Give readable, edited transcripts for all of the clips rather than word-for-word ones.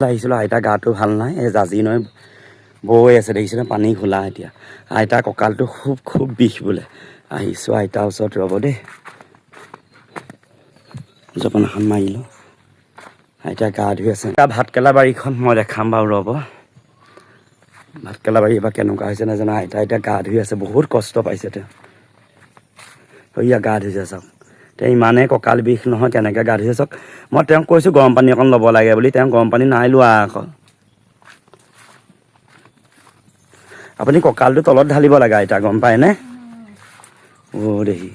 আহিছিলোঁ আইতা গাটো ভাল নাই এই জাজি নৈ বৈ আছে দেখিছেনে পানী ঘোলা এতিয়া আইতা কঁকালটো খুব বিষ বোলে আহিছোঁ আইতাৰ ওচৰত ৰ'ব দেই জপনা এখন মাৰিলোঁ আইতা গা ধুই আছে ভাতকেলা বাৰীখন মই দেখাম বাৰু ৰ'ব ভাতকেলা বাৰী এবাৰ কেনেকুৱা হৈছে নাজানো আইতা এতিয়া গা ধুই আছে বহুত কষ্ট পাইছে তেওঁ ইয়া গা ধুইছে চাওক তেওঁ ইমানেই কঁকাল বিষ নহয় কেনেকৈ গা ধুইছে চাওক মই তেওঁক কৈছোঁ গৰম পানী অকণ ল'ব লাগে বুলি তেওঁ গৰম পানী নাই লোৱা আকৌ আপুনি কঁকালটো তলত ঢালিব লাগে আইতা গম পায়নে অ' দেহি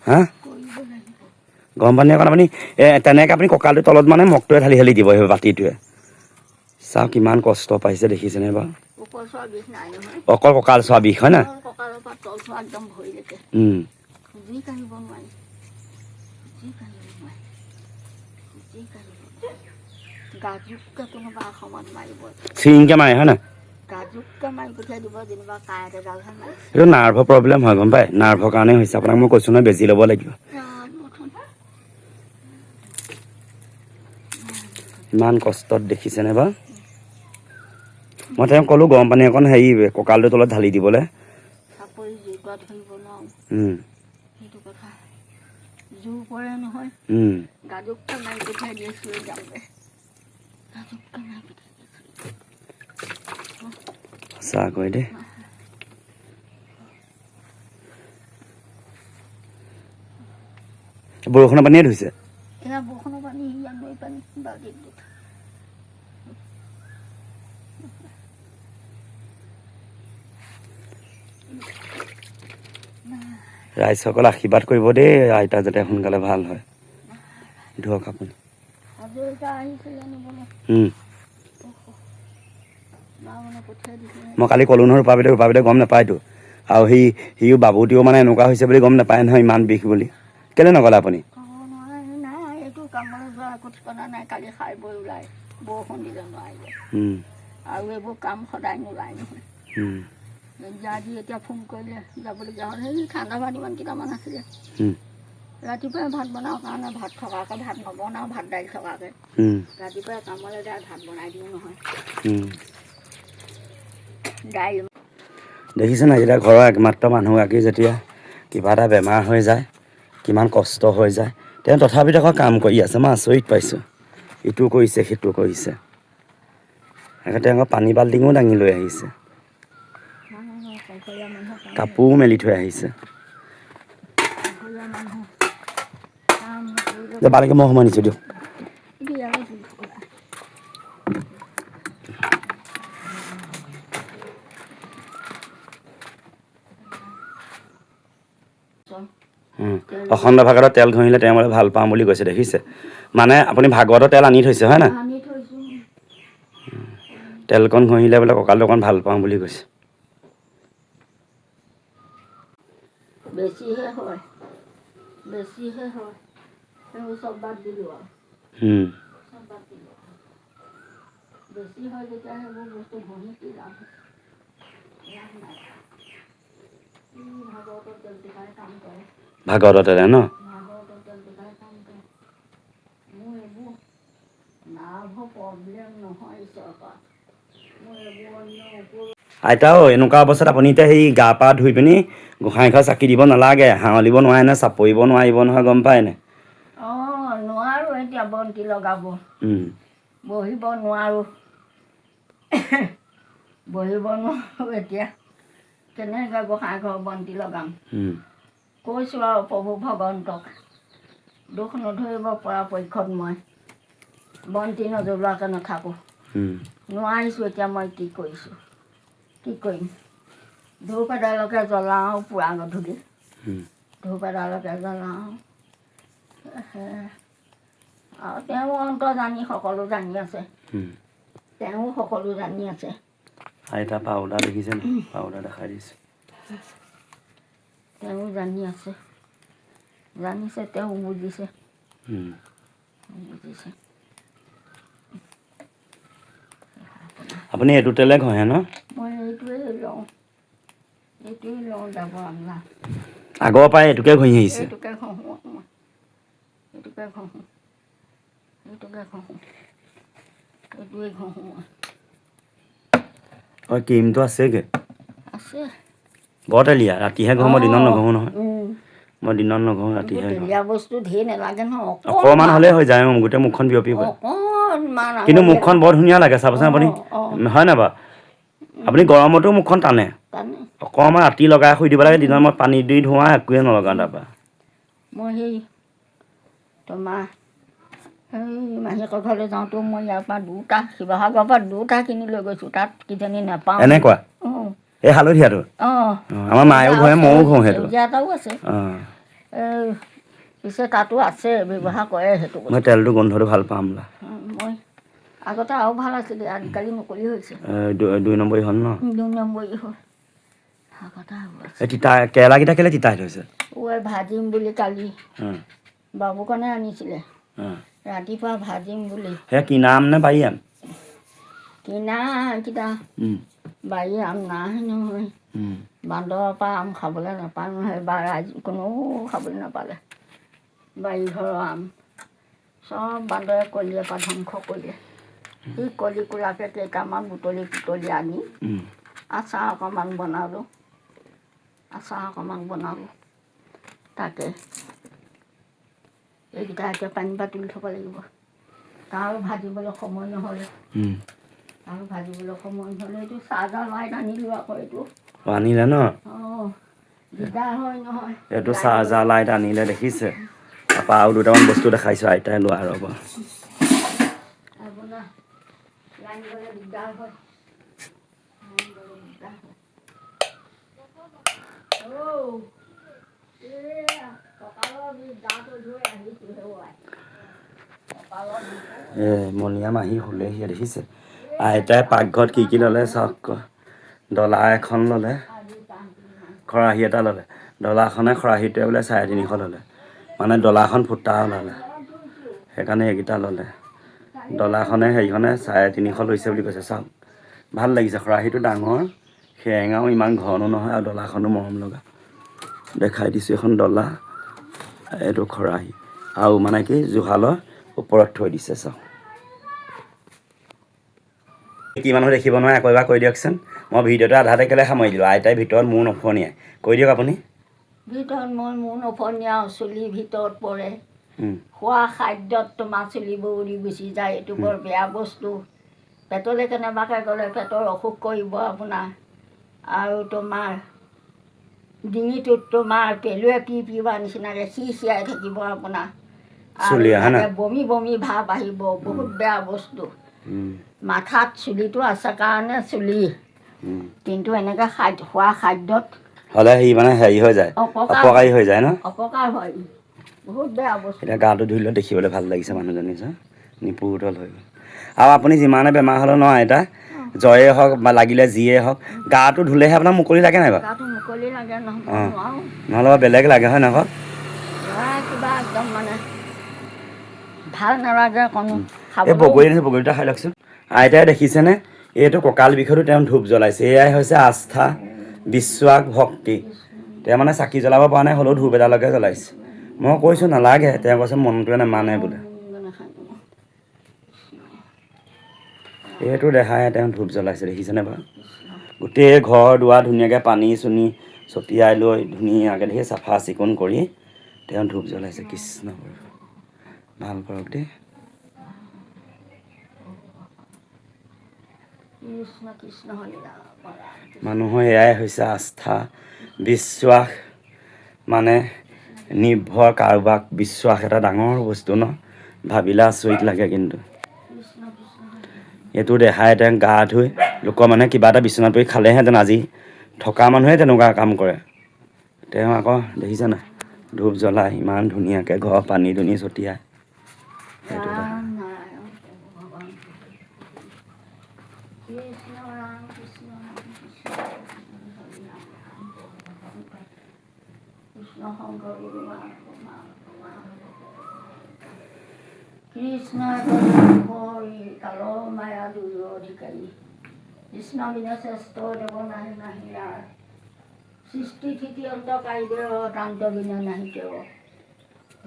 হা গৰম পানী অকণ আপুনি তেনেকৈ আপুনি কঁকালটো তলত মানে মগটোৱে ঢালি দিব সেই বাতিটোৱে চাওক কিমান কষ্ট পাইছে দেখিছেনে বাৰু অকল কঁকাল চোৱা বিষ হয় না চিৰিংকে মাৰে হয় না এইটো নাৰ্ভৰ প্ৰব্লেম হয় গম পায় নাৰ্ভৰ কাৰণে হৈছে আপোনাক মই কৈছোঁ নহয় বেজি ল'ব লাগিব ইমান কষ্টত দেখিছেনে বাৰু মই তেওঁক ক'লোঁ গৰম পানী অকণ হেৰি কঁকালটোৰ তলত ঢালি দিবলৈ সঁচাকৈ দেই বৰষুণৰ পানীয়ে ধুইছে ৰাইজসকল আশীৰ্বাদ কৰিব দেই আইতা যাতে সোনকালে ভাল হয় ধৰক আপুনি মই কালি ক'লোঁ নহয় ৰূপাবিতে গম নাপায়তো আৰু সিও বাবুটিও মানে এনেকুৱা হৈছে বুলি গম নাপায় নহয় ইমান বিষ বুলি কেলৈ নগ'লে আপুনি আৰু এইবোৰ কাম সদায় নোলায় নহয় আজি এতিয়া ফোন কৰিলে যাবলগীয়া হ'ল সেই ঠাণ্ডা ভাত ইমান কেইটামান আছিলে ৰাতিপুৱাই ভাত বনাওঁ কাৰণে ভাত থকাকৈ ভাত নবনাওঁ ভাত দাইল থকাকৈ ৰাতিপুৱাই কামলৈ যায় ভাত বনাই দিওঁ নহয় দাইল দেখিছে নাই যেতিয়া ঘৰৰ একমাত্ৰ মানুহগৰাকী যেতিয়া কিবা এটা বেমাৰ হৈ যায় কিমান কষ্ট হৈ যায় তেওঁ তথাপিতো আকৌ কাম কৰি আছে মই আচৰিত পাইছোঁ ইটো কৰিছে সিটো কৰিছে তেওঁ পানী বাল্টিঙো দাঙি লৈ আহিছে কাপোৰো মেলি থৈ আহিছে বালিকে মই সোমাই নিছোঁ দিয়ক অখণ্ড ভাগৱতৰ তেল ঘঁহিলে তেওঁ বোলে ভাল পাওঁ বুলি কৈছে দেখিছে মানে আপুনি ভাগৱতৰ তেল আনি থৈছে হয় নাই তেলকণ ঘঁহিলে বোলে কঁকালটো অকণ ভাল পাওঁ বুলি কৈছে বেছিহে হয় চব বাদ দিলোঁ আৰু বেছি হয় যেতিয়া সেইবোৰ বস্তু ঘঁহি কি লাভ নাই ভাগৱতৰ তেলটো খাই কাম কৰে ভাগৱতৰ তেলে ন ভাগৱতৰ তেলটো খাই কাম কৰে মোৰ এইবোৰ নাৰ্ভৰ প্ৰব্লেম নহয় চৰকাৰ মোৰ এইবোৰ অন্য আইতাও এনেকুৱা অৱস্থাত আপুনি এতিয়া সেই গা পা ধুই পিনি গোঁসাই ঘৰ চাকি দিব নালাগে হাৱলিব নোৱাৰে নহয় চাপৰিব নোৱাৰিব নহয় গম পায় নাই নোৱাৰোঁ এতিয়া বন্তি লগাব বহিব নোৱাৰোঁ এতিয়া কেনেকৈ গোঁসাই ঘৰ বন্তি লগাম কৈছোঁ আৰু প্ৰভু ভগৱন্তক দুখ নধৰিব পৰাপক্ষত মই বন্তি নজ্বলোৱাকৈ নাথাকোঁ নোৱাৰিছোঁ এতিয়া মই কি কৰিম ধূপ এডালকে জ্বলাওঁ পুৱা গধূলি ধূপ এডালকে জ্বলাওঁ আৰু তেওঁ অন্ত জানি সকলো জানি আছে তেওঁ সকলো জানি আছে আইতা পাউডাৰ দেখিছে নে পাউডাৰ দেখাই দিছোঁ তেওঁ জানি আছে জানিছে তেওঁ বুজিছে আপুনি এইটো তেলে ঘঁহে ন মই এইটোৱে লওঁ যাব আমলা আগৰ পৰাই এইটোকে ঘঁহি আহিছে এইটোকে ঘঁহোঁ এইটোৱে ঘঁহোঁ মই। হয় ক্ৰীমটো আছেগৈ আছে বৰ তেলীয়া ৰাতিহে ঘঁহো মই দিনত নঘঁহো নহয় উম। মই দিনত নঘঁহো এইবোৰ ৰাতিহে ঘঁহো তেলীয়া বস্তু ধেৰ নালাগে নহয় অকণমান হ'লেই হৈ যায় গোটেই মুখখন বিয়পি পৰে অকণমান কিন্তু আঙুলিয়ে মুখখন বৰ ধুনীয়া লাগে চাবচোন আপুনি হয় নাই বাৰু আপুনি গৰমতো মুখখন টানে টানে অকণমান ৰাতি লগাই শুই দিব লাগে দিনত মই পানী দি ধোৱা একোৱে নলগাওঁ তাৰপৰা মই সেই তোমাৰ সেই মাহীয়েকৰ ঘৰলৈ যাওঁতেও মই ইয়াৰ পৰা দুটা শিৱসাগৰৰ পৰা দুটা কিনি লৈ গৈছোঁ তাত কিজানি নাপাওঁ এনেকুৱা এই হালধীয়াটো অঁ আমাৰ মায়েও ঘঁহে ময়ো ঘঁহো সেইটো সেউজীয়া এটাও আছে অঁ এই পিছে তাতো আছে ব্যৱহাৰ কৰে সেইটো মই বস্তু তেলটো গোন্ধটো ভাল পাম বোলা মই আগতে আৰু ভাল আছিলে আজিকালি মুকলি হৈছে 2 নম্বৰী হ'ল ন 2 নম্বৰী হ'ল আগতে আৰু আছে এই তিতা কেৰেলাকেইটা কেলৈ তিতা হৈছে ভাজিম বুলি কালি বাবু কাৰণে আনিছিলে ৰাতিপুৱা ভাজিম বুলি সেয়া কিনা আম নে বাৰী আম কিনা কিটা বাৰী আম নাই নহয় বান্দৰৰ পৰা আম খাবলৈ নাপায় নহয় বা কোনেও খাবলৈ নাপালে বাৰী ঘৰৰ আম চব বান্দৰে কলিয়ে পৰা ধ্বংস কৰিলে সেই কলি কোলাকে কেইটামান বুটলি আনি আচাৰ অকণমান বনালোঁ তাকে এইকেইটা এতিয়া পানী পৰা তুলি থ'ব লাগিব তাৰো ভাজিবলৈ সময় নহ'লে এইটো চাৰ্জাৰ লাইট আনিলোঁ আকৌ এইটো আনিলে ন অঁ দিগদাৰ হয় নহয় এইটো চাৰ্জাৰ লাইট আনিলে দেখিছে তাৰপৰা আৰু দুটামান বস্তু দেখাইছোঁ আইতাই লোৱা ৰ'ব আপোনাৰ লাইন গ'লে দিগদাৰ হয় মণিয়াম আহি শুলেহি দেখিছে আইতাই পাকঘৰত কি ল'লে চাওক ডলা এখন ল'লে খৰাহী এটা ল'লে ডলাখনে খৰাহীটোৱে বোলে 350 ল'লে মানে ডলাখন ফুটা ওলালে সেইকাৰণে এইকেইটা ল'লে ডলাখনে হেৰিখনে 350 লৈছে বুলি কৈছে চাওক ভাল লাগিছে খৰাহীটো ডাঙৰ সেৰেঙাও ইমান ঘনো নহয় আৰু ডলাখনো মৰম লগা দেখাই দিছোঁ এখন ডলা এইটো খৰাহী আৰু মানে কি জুহালৰ ওপৰত থৈ দিছে চাওক কি মানুহ দেখিব নোৱাৰে আকৌ এবাৰ কৈ দিয়কচোন মই ভিডিঅ'টো আধাতে কেলৈ সামৰি দিলোঁ আইতাই ভিতৰত মূৰ নফনিয়াই কৈ দিয়ক আপুনি ভিতৰত মই মূৰ নফনিয়াও চুলিৰ ভিতৰত পৰে খোৱা খাদ্যত তোমাৰ চুলিবোৰ উৰি গুচি যায় এইটো বৰ বেয়া বস্তু পেটলৈ কেনেবাকৈ গ'লে পেটৰ অসুখ কৰিব আপোনাৰ আৰু তোমাৰ ডিঙিটোত তোমাৰ পেলুৱে পিওৱা নিচিনাকৈ চিয়াই থাকিব আপোনাৰ আৰু বমি বমি ভাৱ আহিব বহুত বেয়া বস্তু মাথাত চুলিটো আছে কাৰণে চুলি কিন্তু এনেকৈ খোৱা খাদ্যত হ'লে সি মানে হেৰি হৈ যায় অপকাৰী হৈ যায় ন অপকাৰ হয় বহুত বেয়া বস্তু এতিয়া গাটো ধুই লৈ দেখিবলৈ ভাল লাগিছে মানুহজনী নিপুতল হৈ গ'ল আৰু আপুনি যিমানে বেমাৰ হ'লেও ন আইতা জ্বৰে হওক বা লাগিলে যিয়ে হওক গাটো ধুলেহে আপোনাৰ মুকলি লাগে নাই বাৰু গাটো মুকলি লাগে অঁ নহ'লে বেলেগ লাগে হয় নহয় কিবা একদম মানে ভাল নালাগে কোনো এই বগৰীটা খাই লওকচোন আইতাই দেখিছেনে এইটো কঁকাল বিষতো তেওঁ ধূপ জ্বলাইছে এয়াই হৈছে আস্থা বিশ্বাস ভক্তি তেওঁ মানে চাকি জ্বলাব পৰা নাই হ'লেও ধূপ এডালকে জ্বলাইছে মই কৈছোঁ নালাগে তেওঁ কৈছে মনটোৱে নামানে বোলে এইটো দেখাই তেওঁ ধূপ জ্বলাইছে দেখিছেনে বাৰু গোটেই ঘৰ দুৱাৰ ধুনীয়াকৈ পানী চানী ছটিয়াই লৈ ধুনীয়াকৈ ধেৰ চাফা চিকুণ কৰি তেওঁ ধূপ জ্বলাইছে কৃষ্ণ ভাল কৰক দেই মানুহৰ এয়াই হৈছে আস্থা বিশ্বাস মানে নিৰ্ভৰ কাৰোবাক বিশ্বাস এটা ডাঙৰ বস্তু ন ভাবিলে আচৰিত লাগে কিন্তু এইটো দেখাই তেওঁ গা ধুই লোকৰ মানুহে কিবা এটা বিচনাত পৰি খালেহেঁতেন আজি থকা মানুহে তেনেকুৱা কাম কৰে তেওঁ আকৌ দেখিছে নাই ধূপ জ্বলাই ইমান ধুনীয়াকৈ ঘৰ পানী দুনি ছটিয়াই সেইটো কৃষ্ণ কালো মায়া দুৰ্যোধিকাৰী কৃষ্ণ বিনা শ্ৰেষ্ঠ দেৱ নাহি নাহি সৃষ্টি স্থিতি অন্তকাৰী দেৱ অতান্ত বিনা নাহি কেৱ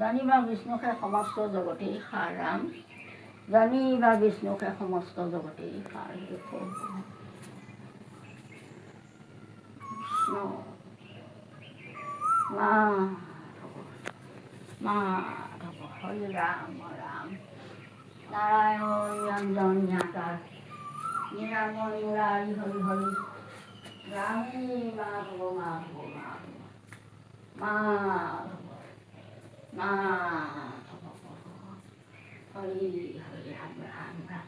জানিবা বিষ্ণুকে সমস্ত জগতেই সাৰ ৰাম জানিবা বিষ্ণুকে সমস্ত জগতেই পাৰ হে প্ৰভু কৃষ্ণ মাধৱ হৰি ৰাম ৰাম নাৰায়ণ ব্যঞ্জন জ্ঞাতাৰ নিৰাময় মুৰাৰী হৰি হৰি ৰামী মাধৱ মাধৱ মাধৱ মাধৱ হৰি হৰি ৰাম ৰাম ৰাম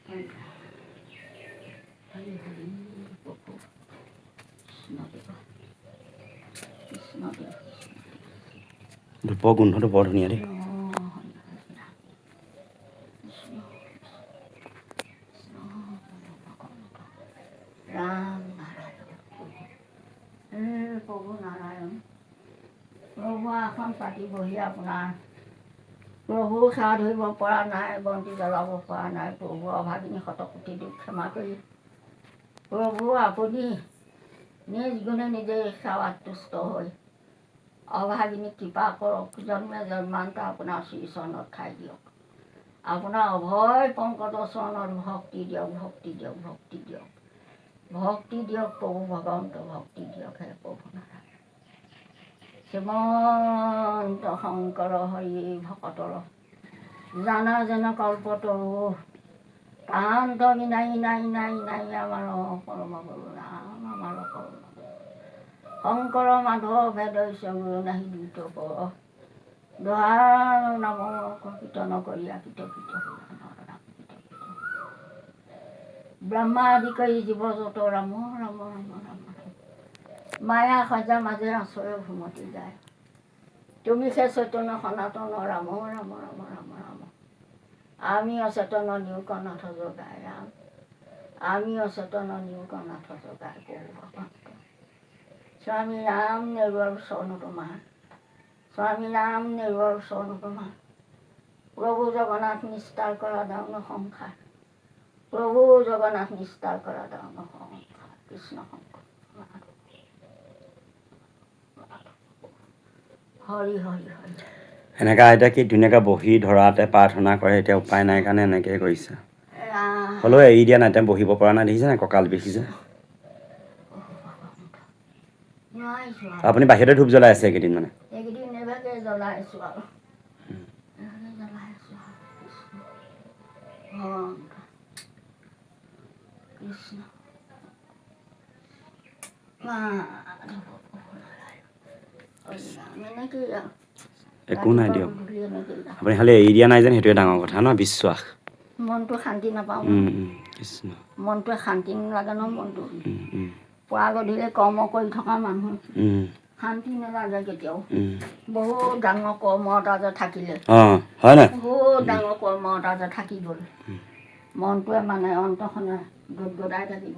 হৰি হৰি হৰি প্ৰভু কৃষ্ণদেৱ কৃষ্ণদেৱ ধূপৰ গোন্ধটো বৰ ধুনীয়া দেই ৰাম নাৰায়ণ প্ৰভু নাৰায়ণ প্ৰভু আসন পাতি বহি আপোনাৰ প্ৰভু সেৱা ধৰিব পৰা নাই বন্তি জ্বলাব পৰা নাই প্ৰভু অভাগিনী শতকোটি দুখ ক্ষমা কৰি প্ৰভু আপুনি নিজ গুণে নিজে সেৱাত তুষ্ট হৈ অভাগিনী কৃপা কৰক জন্মে জন্মান্তৰ আপোনাৰ শ্ৰীচৰণত খাই দিয়ক আপোনাৰ অভয় পংকজ চৰণত ভক্তি দিয়ক ভক্তি দিয়ক ভক্তি দিয়ক ভক্তি দিয়ক প্ৰভু ভগৱন্ত ভক্তি দিয়ক হে প্ৰভু নাৰায়ণ শ্ৰীমন্ত শংকৰ হৰি ভকতৰ জানা যেন কল্পতৰু কান্ত বিনাই নাই নাই নাই আমাৰ পৰম গুৰু ৰাম আমাৰ পৰম শংকৰ মাধৱ ভেদস্য গুৰু নাহি দ্বিত কৰ দোহাৰ নাম কীৰ্তন কৰি কীট ব্ৰহ্মা আদি কৰি জীৱ যত ৰাম ৰাম ৰাম ৰাম মায়া সজা মাজে আচৰে ভূমতি যায় তুমি সে চৈতন্য সনাতন ৰাম ৰাম ৰাম ৰাম ৰাম আমি অচেতন নিউকনাথ জগাই ৰাম আমি অচেতন নিউকনাথ জগাই প্ৰভু ভগৱন্ত স্বামী ৰাম নেৰুৱাৰ চৰণ তোমাৰ স্বামী ৰাম নেৰুৱাৰ চৰণ তোমাৰ প্ৰভু জগন্নাথ নিষ্ঠাৰ কৰা ডাঙৰ সংসাৰ প্ৰভু জগন্নাথ নিষ্ঠাৰ কৰা ডাঙৰ সংসাৰ কৃষ্ণ শংকৰ হৰি হৰি হৰি এনেকা এতিয়া কি ধুনীয়াকৈ বহি ধৰাতে প্ৰাৰ্থনা কৰে এতিয়া উপায় নাই কাৰণে এনেকৈ কৰিছে হ'লেও এৰি দিয়া নাই তেওঁ বহিব পৰা নাই দেখিছে নাই কঁকাল বিষিছে আপুনি বাহিৰতে ধূপ জ্বলাই আছে এইকেইদিন মানে এইকেইদিন নেবাকে জ্বলাই আছোঁ আৰু জ্বলাই আছোঁ কৃষ্ণ একো নাই দিয়ক আপুনি খালি এৰি দিয়া নাই যেন সেইটোৱে ডাঙৰ কথা ন বিশ্বাস মনটো শান্তি নাপাওঁ কৃষ্ণ মনটোৱে শান্তি নালাগে ন মনটো পুৱা গধূলি কৰ্ম কৰি থকা মানুহ শান্তি নালাগে কেতিয়াও বহুত ডাঙৰ কৰ্ম এটা যে থাকিলে হয় নাই বহুত ডাঙৰ কৰ্ম এটা যে থাকি গ'ল মনটোৱে মানে অন্তখনে গদগদাই থাকিব